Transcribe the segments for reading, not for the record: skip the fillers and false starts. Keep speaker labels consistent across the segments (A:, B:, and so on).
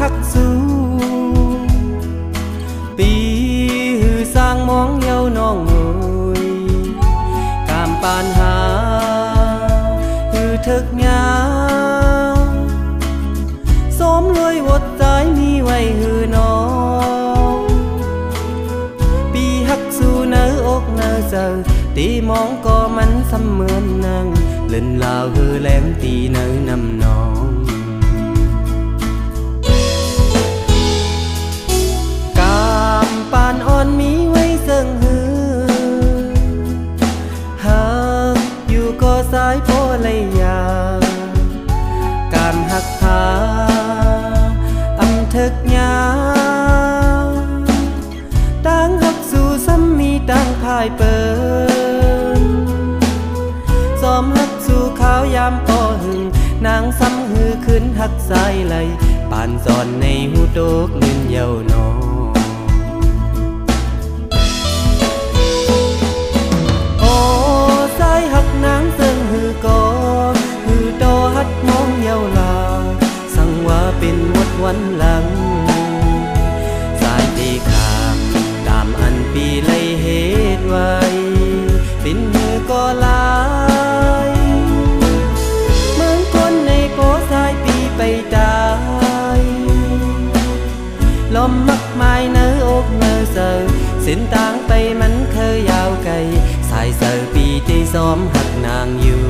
A: หักสู้ปีหือสร้างมองเยาน้องเอ๋ยกามปานหาหือทึกยาสมรวยวดใจมีไว้หือน้องปีหักสู้เนื้ออกเนื้อเจอตีมองก็มันเสมือนนางเล่นลาวหือแหลมตีเนื้อนำน้องกามปานอ่อนมีไว้เสิ่งหือหากอยู่ก็สายโพเลยยากามหักหาอำทึกยาตั้งหักสู่ซ้ำมีตั้งพายเปินซ้อมหักสู่ขาวยามป่อหึงนางซ้ำหือขึ้นหักสายไหลปานสอนในหูโตกเงินเยาวนอโอ้สายหักนางเสิ่งหือก็หือโตหัดมองเยาลาสั่งว่าเป็นหมดวันหลังสายตีขามตามอันปีเลยเหตุไว้เป็นมือก็ลายเหมือนคนในโปสายปีไปตายลมมักไม้เนื้ออกเนื้อเสือเส้นต่างไปมันเคยยาวไกลสายเสือปีที่ซ้อมหักนางอยู่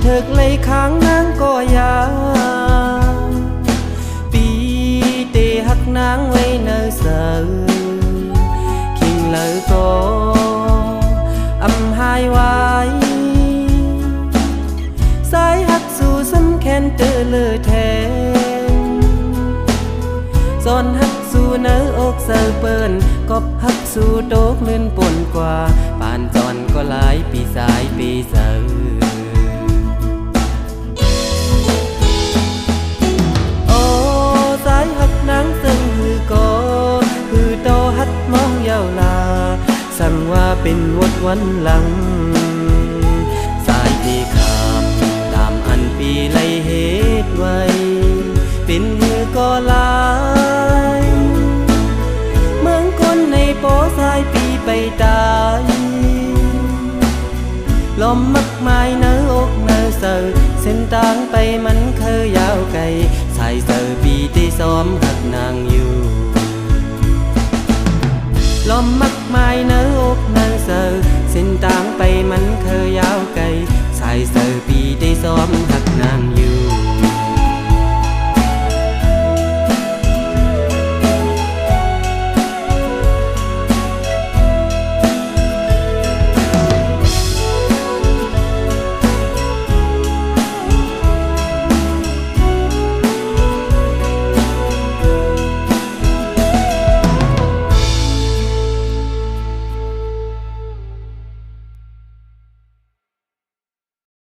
A: เถิกเลยค้างนางก็ยาปีเตหักนางไว้เนอเสือคิงเลยก็อำหายไว้สายหักสู่สำแคนเตอเลอแทนซอนหักสู่เนออกเสือเปิ้นกบหักสู่โตกลื่นป่นกว่าปานจอนก็หลายปีสายปีเสือสั่งว่าเป็นวดวันหลังสายที่ขามตามอันปีไล่เหตุไว้เป็นมือก็ลายเมืองคนในโปสายปีไปตายลมมักไม้เนื้ออกเนื้อเสือเส้นต่างไปมันเคยยาวไกลสายเสือปีที่ซ้อมหักนางอยู่ลมมักไม้เนื้อ